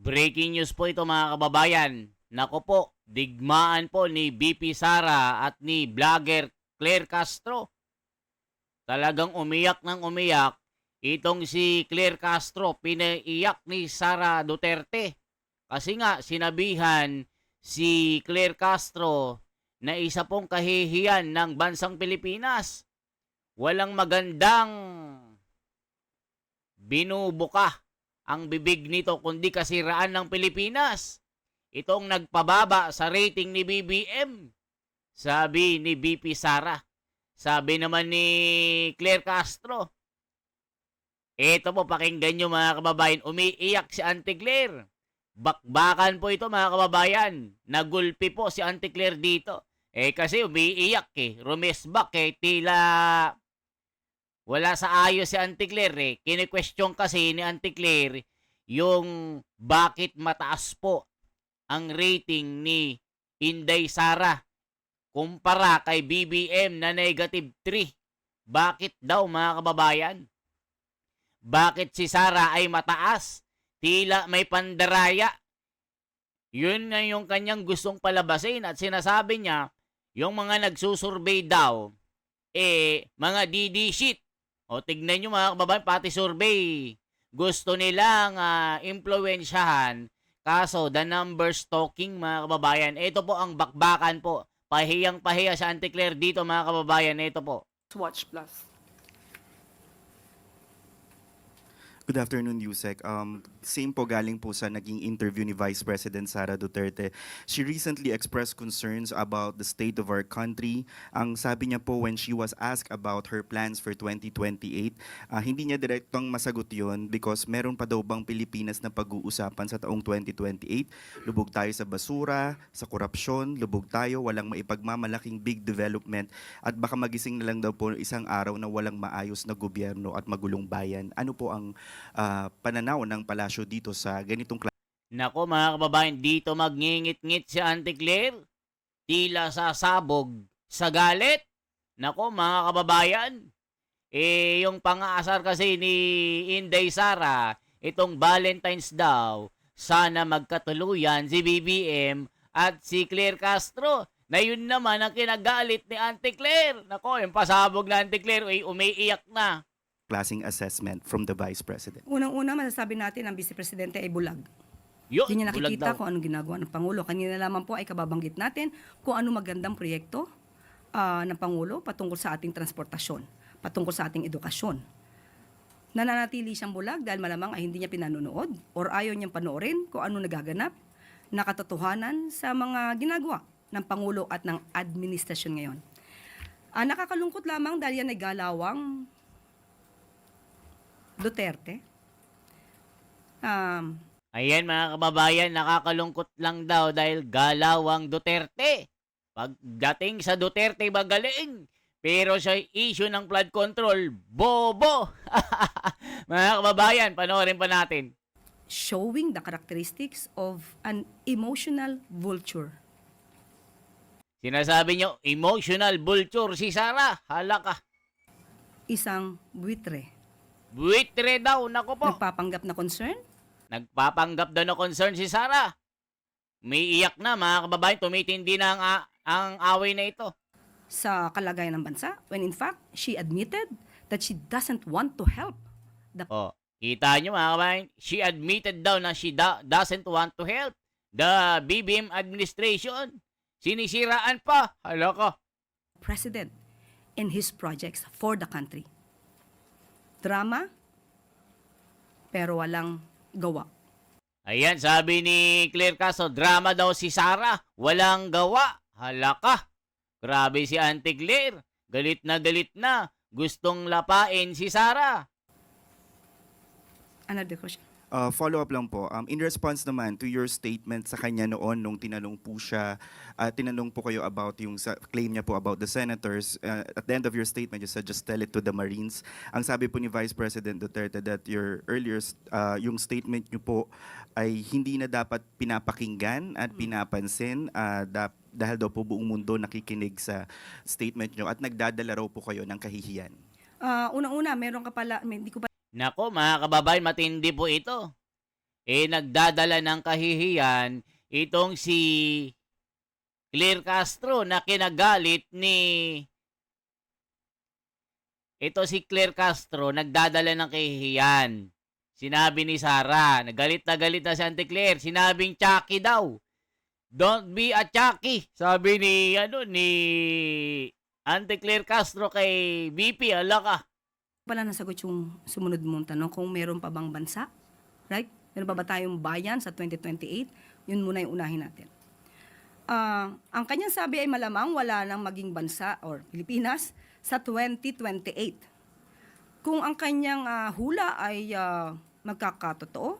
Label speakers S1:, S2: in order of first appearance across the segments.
S1: Breaking news po ito mga kababayan. Nako po, digmaan po ni BP Sara at ni vlogger Claire Castro. Talagang umiyak ng umiyak. Itong si Claire Castro, pinaiyak ni Sara Duterte. Kasi nga, sinabihan si Claire Castro na isa pong kahihiyan ng bansang Pilipinas. Walang magandang binubuka ang bibig nito kundi kasiraan ng Pilipinas. Itong nagpababa sa rating ni BBM, sabi ni BP Sara. Sabi naman ni Claire Castro, ito po pakinggan nyo mga kababayan, umiiyak si Auntie Claire. Bakbakan po ito mga kababayan. Nagulpi po si Auntie Claire dito. Kasi umiiyak rumesbak tila wala sa ayos si Auntie Claire Kini-question kasi ni Auntie Claire yung bakit mataas po ang rating ni Inday Sara kumpara kay BBM na -3. Bakit daw mga kababayan? Bakit si Sara ay mataas? Tila may pandaraya. Yun nga yung kanyang gustong palabasin at sinasabi niya, yung mga nagsusurvey daw, mga DD sheet. O tignan nyo mga kababayan, pati survey. Gusto nilang impluensyahan. Kaso, the numbers talking mga kababayan. Ito po ang bakbakan po. Pahiyang-pahiya sa Auntie Claire dito mga kababayan. Ito po.
S2: Watch Plus.
S3: Good afternoon, Yusek. Same po galing po sa naging interview ni Vice President Sara Duterte. She recently expressed concerns about the state of our country. Ang sabi niya po when she was asked about her plans for 2028, hindi niya direktong masagot yon because meron pa daw bang Pilipinas na pag-uusapan sa taong 2028. Lubog tayo sa basura, sa korupsyon, lubog tayo, walang maipagmamalaking big development at baka magising na lang daw po isang araw na walang maayos na gobyerno at magulong bayan. Ano po ang pananaw ng palasyo dito sa ganitong klase?
S1: Nako mga kababayan, dito magngingit-ngit si Auntie Claire. Tila sasabog sa galit. Nako mga kababayan, yung pang-aasar kasi ni Inday Sara, itong Valentine's daw, sana magkatuluyan si BBM at si Claire Castro. Na yun naman ang kinagalit ni Auntie Claire. Nako, yung pasabog na Auntie Claire, umiiyak na.
S3: Klaseng assessment from the Vice President?
S2: Unang-una, masasabi natin ang Vice Presidente ay bulag.
S1: Yo,
S2: Hindi niya
S1: bulag
S2: nakikita
S1: daw.
S2: kung anong ginagawa ng Pangulo. Kanina lamang po ay kababanggit natin kung ano magandang proyekto ng Pangulo patungkol sa ating transportasyon, patungkol sa ating edukasyon. Nananatili siyang bulag dahil malamang ay hindi niya pinanonood or ayaw niyang panoorin kung ano nagaganap na katotohanan sa mga ginagawa ng Pangulo at ng administrasyon ngayon. Nakakalungkot lamang dahil yan ay galawang Duterte.
S1: Ayan mga kababayan, nakakalungkot lang daw dahil galawang Duterte. Pagdating sa Duterte magaling, pero sa issue ng flood control, bobo. Mga kababayan, panoorin pa natin.
S2: Showing the characteristics of an emotional vulture.
S1: Sinasabi nyo, emotional vulture si Sara. Hala ka.
S2: Isang buitre.
S1: Buitre daw, nako po.
S2: Nagpapanggap na concern,
S1: Nagpapanggap daw na concern si Sara. May iyak na mga kababayan, tumitindi na ang away na ito.
S2: sa kalagayan ng bansa when in fact she admitted that she doesn't want to help the
S1: Kita nyo mga kababayan, she admitted daw na she doesn't want to help the BBM administration. Sinisiraan pa. Hala ka.
S2: president in his projects for the country. Drama, pero walang gawa.
S1: Ayan, sabi ni Claire Castro, drama daw si Sara, walang gawa. Hala ka. Grabe si Auntie Claire. Galit na. Gustong lapain si Sara.
S2: Another question.
S3: Follow-up lang po. In response naman to your statement sa kanya noon nung tinanong po siya, tinanong po kayo about yung claim niya po about the senators. At the end of your statement, you said just tell it to the Marines. Ang sabi po ni Vice President Duterte that your earlier, yung statement niyo po ay hindi na dapat pinapakinggan at pinapansin dahil daw po buong mundo nakikinig sa statement niyo at nagdadala raw po kayo ng kahihiyan.
S2: Unang-una, meron ka pala, hindi ko pa
S1: Nako mga kababayan, matindi po ito. nagdadala ng kahihiyan itong si Claire Castro na kinagalit ni nagdadala ng kahihiyan. Sinabi ni Sara, nagalit na si Auntie Claire, sinabing Chucky daw. Don't be a Chucky, sabi ni Auntie Claire Castro kay BP, ala ka.
S2: Wala nasagot yung sumunod mong tanong kung meron pa bang bansa, right? Meron pa ba tayong bayan sa 2028? Yun muna yung unahin natin. Ang kanyang sabi ay malamang wala nang maging bansa or Pilipinas sa 2028. Kung ang kanyang hula ay magkakatotoo,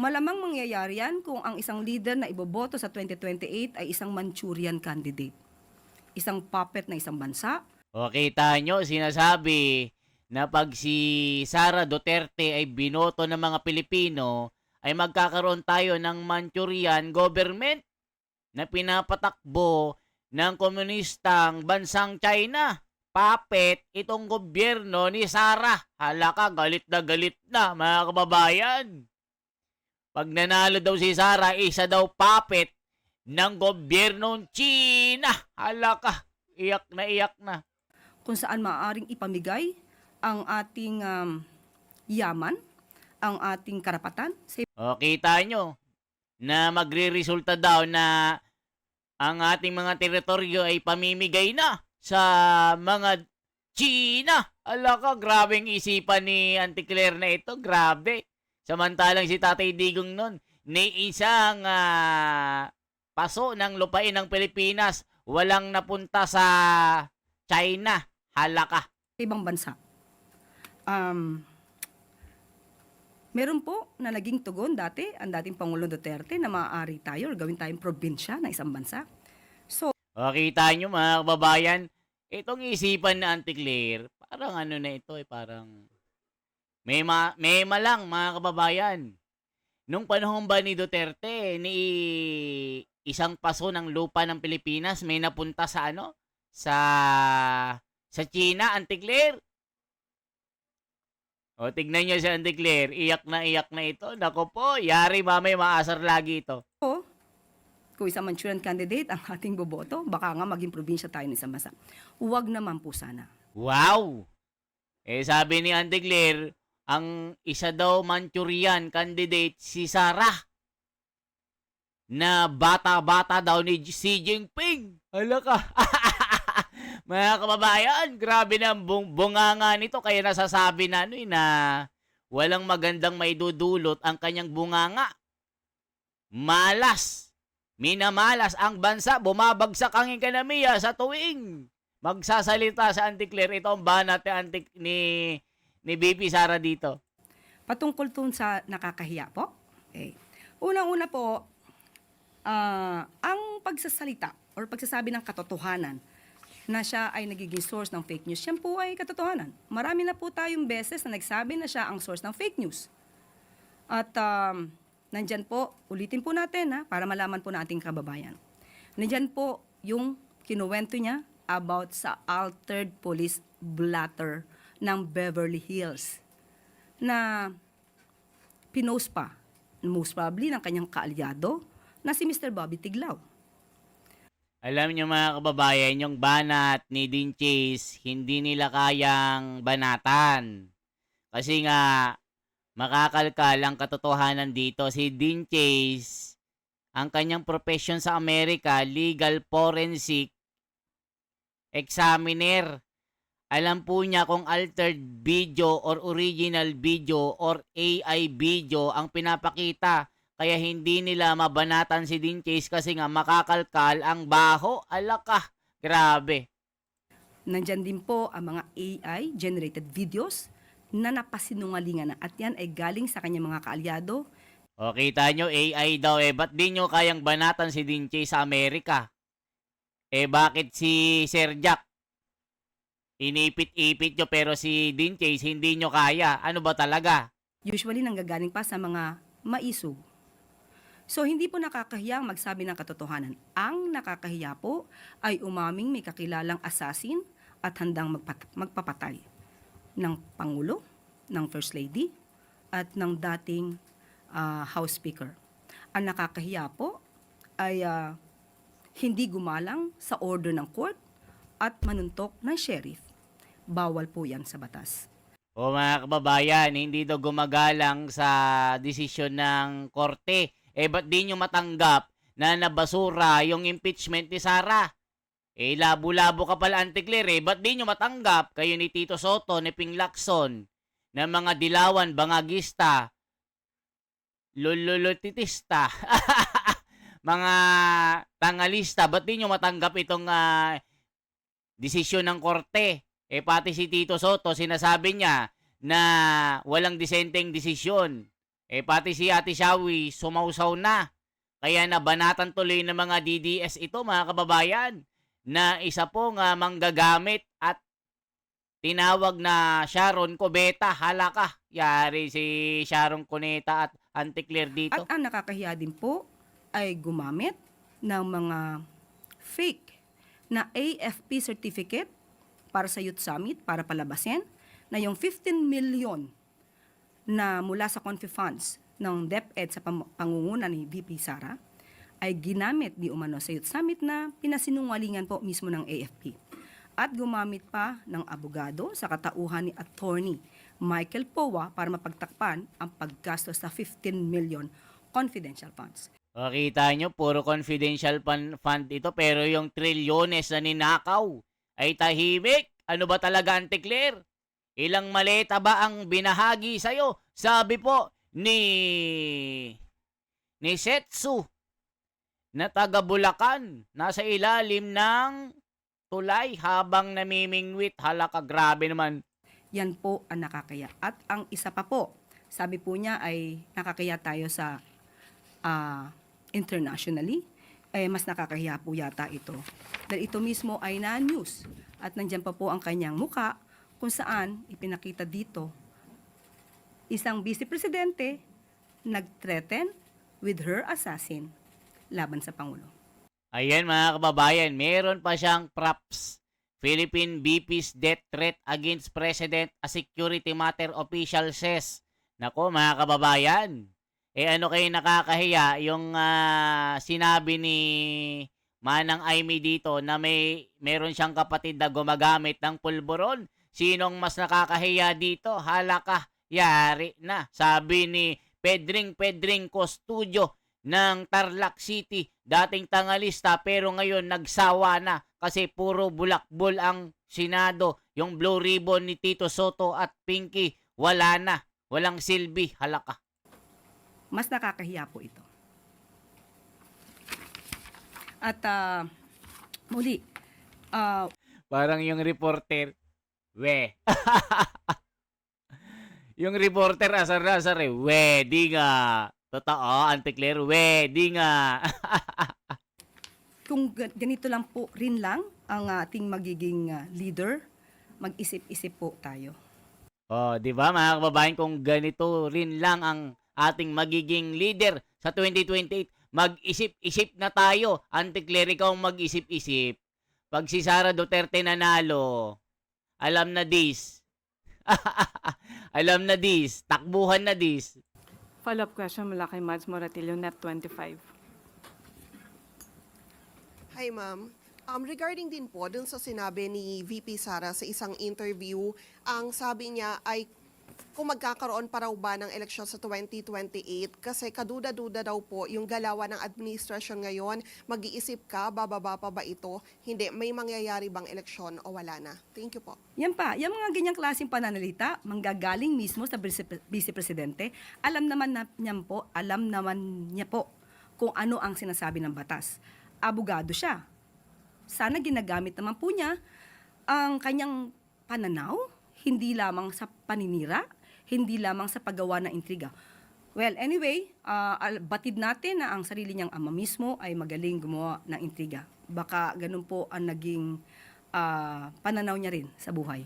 S2: malamang mangyayari yan kung ang isang leader na iboboto sa 2028 ay isang Manchurian candidate. Isang puppet na isang bansa.
S1: O kita nyo, sinasabi na pag si Sara Duterte ay binoto ng mga Pilipino, ay magkakaroon tayo ng Manchurian government na pinapatakbo ng komunistang bansang China. Puppet itong gobyerno ni Sara. Hala ka, galit na mga kababayan. Pag nanalo daw si Sara, isa daw puppet ng gobyernong China. Hala ka, iyak na.
S2: Kung saan maaaring ipamigay ang ating yaman, ang ating karapatan sa
S1: O kita nyo na magre-resulta daw na ang ating mga teritoryo ay pamimigay na sa mga China. Ala ka, grabeng isipan ni Auntie Claire na ito. Grabe. Samantalang si Tatay Digong nun, ni isang paso ng lupain ng Pilipinas, walang napunta sa China. Hala ka.
S2: ibang bansa. Meron po na naging tugon dati, ang dating Pangulong Duterte, na maaari tayo or gawin tayong probinsya ng isang bansa. So,
S1: O kita nyo mga kababayan, itong isipan na Auntie Claire, parang ano na ito parang mema lang mga kababayan. Nung panahon ba ni Duterte, ni isang paso ng lupa ng Pilipinas may napunta sa sa China, Auntie Claire. O tignan nyo si Auntie Claire, iyak na ito. Nako po, yari mamay maasar lagi ito.
S2: kung isang Manchurian candidate ang ating boboto, baka nga maging probinsya tayo ng isang bansa. Huwag naman po sana.
S1: Wow! Sabi ni Auntie Claire, ang isa daw Manchurian candidate si Sara na bata-bata daw ni Xi Jinping. Hala ka. Mga kababayan, grabe na ang bunganga nito kaya nasasabi na na walang magandang maidudulot ang kanyang bunganga. Malas. Minamalas ang bansa, bumabagsak ang ekonomiya sa tuwing magsasalita sa Auntie Claire. Ito ang banat ni BP Sara dito.
S2: Patungkol tun sa nakakahiya po. Okay. Unang-una po, ang pagsasalita or pagsasabi ng katotohanan na siya ay nagiging source ng fake news, yan po ay katotohanan. Marami na po tayong beses na nagsabi na siya ang source ng fake news. At nandyan po, ulitin po natin para malaman po nating kababayan. Nandyan po yung kinuwento niya about sa altered police blotter ng Beverly Hills na pinost pa, most probably ng kanyang kaalyado na si Mr. Bobby Tiglao.
S1: Alam niyo mga kababayan, yung banat ni Dean Chase, hindi nila kayang banatan. Kasi nga, makakalkal ang katotohanan dito. Si Dean Chase, ang kanyang profession sa Amerika, legal forensic examiner. Alam po niya kung altered video or original video or AI video ang pinapakita. Kaya hindi nila mabanatan si Dean Chase kasi nga makakalkal ang baho. Alaka, grabe.
S2: Nandyan din po ang mga AI-generated videos na napasinungalingan na at yan ay galing sa kanyang mga kaalyado.
S1: O kita nyo, AI daw ba't di nyo kayang banatan si Dean Chase sa Amerika? Bakit si Sir Jack? Inipit-ipit nyo pero si Dean Chase hindi nyo kaya. Ano ba talaga?
S2: Usually nanggagaling pa sa mga maisog. So, hindi po nakakahiyang magsabi ng katotohanan. Ang nakakahiya po ay umaming may kakilalang assassin at handang magpapatay ng Pangulo, ng First Lady, at ng dating House Speaker. Ang nakakahiya po ay hindi gumalang sa order ng court at manuntok ng sheriff. Bawal po yan sa batas.
S1: O mga kababayan, hindi daw gumagalang sa desisyon ng korte. Ba't di nyo matanggap na nabasura yung impeachment ni Sara? Labo-labo ka pala, Auntie Claire. Ba't di nyo matanggap kayo ni Tito Soto, ni Ping Lacson, na mga dilawan, bangagista, lululutitista, mga tangalista, ba't di nyo matanggap itong desisyon ng korte? Pati si Tito Soto, sinasabi niya na walang disenteng desisyon. Pati si Ate Shawi, sumausaw na. Kaya nabanatan tuloy ng mga DDS ito, mga kababayan, na isa pong manggagamit at tinawag na Sharon Cubeta. Hala ka, yari si Sharon Cuneta at Auntie Claire dito.
S2: At ang nakakahiya din po ay gumamit ng mga fake na AFP certificate para sa Youth Summit para palabasin na yung 15 million na mula sa Confi Funds ng DepEd sa pangunguna ni VP Sara ay ginamit di umano sa Youth Summit na pinasinungalingan po mismo ng AFP. At gumamit pa ng abogado sa katauhan ni Attorney Michael Powa para mapagtakpan ang paggastos sa 15 million confidential funds.
S1: Kita nyo, puro confidential fund ito, pero yung trilyones na ninakaw ay tahimik. Ano ba talaga, Auntie Claire? Ilang maleta ba ang binahagi sa'yo? Sabi po ni Setsu na taga Bulacan, nasa ilalim ng tulay habang namimingwit. Hala ka, grabe naman.
S2: Yan po ang nakakaya. At ang isa pa po, sabi po niya ay nakakaya tayo sa internationally, mas nakakahiya po yata ito. Dahil ito mismo ay na-news. At nandyan pa po ang kanyang muka kung saan ipinakita dito isang vice presidente nag-threaten with her assassin laban sa Pangulo.
S1: Ayan mga kababayan, meron pa siyang props. Philippine VP's death threat against President, a security matter official says. Nako mga kababayan, ano kayo nakakahiya yung sinabi ni Manang Aimee dito na meron siyang kapatid na gumagamit ng pulburon. Sinong mas nakakahiya dito? Hala ka, yari na. Sabi ni Pedring Custodio ng Tarlac City, dating tangalista pero ngayon nagsawa na kasi puro bulakbol ang Senado. Yung blue ribbon ni Tito Soto at Pinky, wala na. Walang silbi. Hala ka.
S2: Mas nakakahiya po ito. At muli,
S1: Parang yung reporter, yung reporter asar-asar di nga. Totoo, Auntie Claire, di nga.
S2: kung ganito lang po rin lang ang ating magiging leader, mag-isip-isip po tayo.
S1: Di ba mga kababayan, kung ganito rin lang ang ating magiging leader sa 2028, mag-isip-isip na tayo. Auntie Claire, ikaw mag-isip-isip. Pag si Sara Duterte nanalo, alam na this. Alam na this. Takbuhan na this.
S4: Follow-up question mula kay Mads Moratillo, Net 25.
S5: Hi, ma'am. Regarding din po dun sa sinabi ni VP Sara sa isang interview, ang sabi niya ay kung magkakaroon pa raw ba ng eleksyon sa 2028 kasi kaduda-duda daw po yung galawan ng administrasyon ngayon. Mag-iisip ka, bababa pa ba ito? Hindi, may mangyayari bang eleksyon o wala na? Thank you po.
S2: Yan pa, yung mga ganyang klaseng pananalita, manggagaling mismo sa Vice Presidente, alam naman niya po kung ano ang sinasabi ng batas. Abogado siya. Sana ginagamit naman po niya ang kanyang pananaw, hindi lamang sa paninira, hindi lamang sa paggawa ng intriga. Well, anyway, batid natin na ang sarili niyang ama mismo ay magaling gumawa ng intriga. Baka ganun po ang naging pananaw niya rin sa buhay.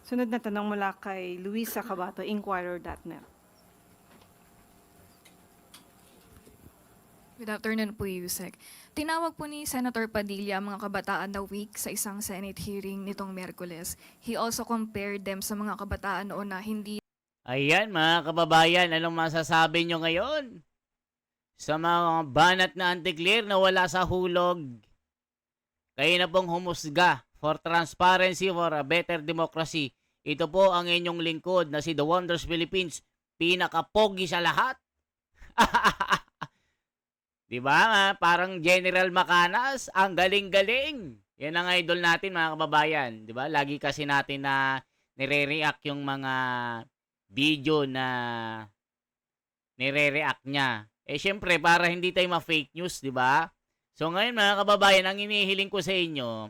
S4: Sunod na tanong mula kay Luisa Cabato, Inquirer.net.
S6: Good afternoon po, Yusek. Tinawag po ni Senator Padilla ang mga kabataan na weak sa isang Senate hearing nitong Miyerkules. He also compared them sa mga kabataan noon na hindi
S1: Ayan mga kababayan, anong masasabi nyo ngayon? Sa mga banat na anti-clear na wala sa hulog. Kayo na pong humusga for transparency, for a better democracy. Ito po ang inyong lingkod na si The Wonders Philippines. Pinakapogi sa lahat. Diba nga? Parang General Macanas. Ang galing-galing. Yan ang idol natin mga kababayan. Diba? Lagi kasi natin na nire-react yung mga video na nire-react niya. Eh syempre para hindi tayo ma-fake news, 'di ba? So ngayon mga kababayan, ang inihiling ko sa inyo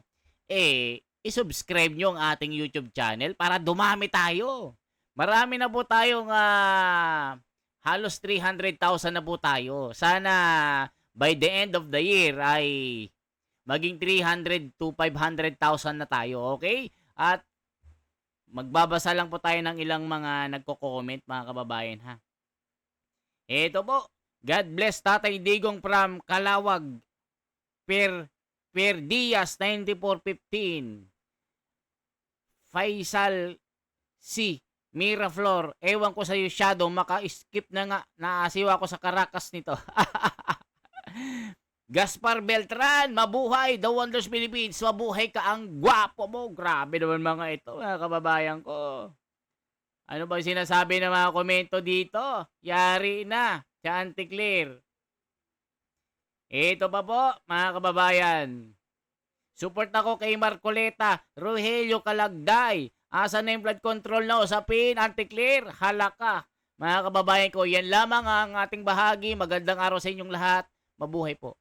S1: i-subscribe niyo ang ating YouTube channel para dumami tayo. Marami na po tayong halos 300,000 na po tayo. Sana by the end of the year ay maging 300 to 500,000 na tayo, okay? At magbabasa lang po tayo ng ilang mga nagko-comment mga kababayan ha. Ito po. God bless Tatay Digong from Calawag. Per Diaz 9415. Faisal C. Miraflor. Ewan ko sa iyo Shadow. Maka-skip na nga. Naasiwa ko sa Caracas nito. Gaspar Beltran, mabuhay, The Wonders Philippines, mabuhay ka, ang gwapo mo. Grabe naman mga ito, mga kababayan ko. Ano ba yung sinasabi ng mga komento dito? Yari na, sa anti-clear. Ito pa po, mga kababayan. Support ako kay Marcoleta, Rogelio Kalagday. Asa na yung flood control na usapin, anti-clear, halaka. Mga kababayan ko, yan lamang ang ating bahagi. Magandang araw sa inyong lahat. Mabuhay po.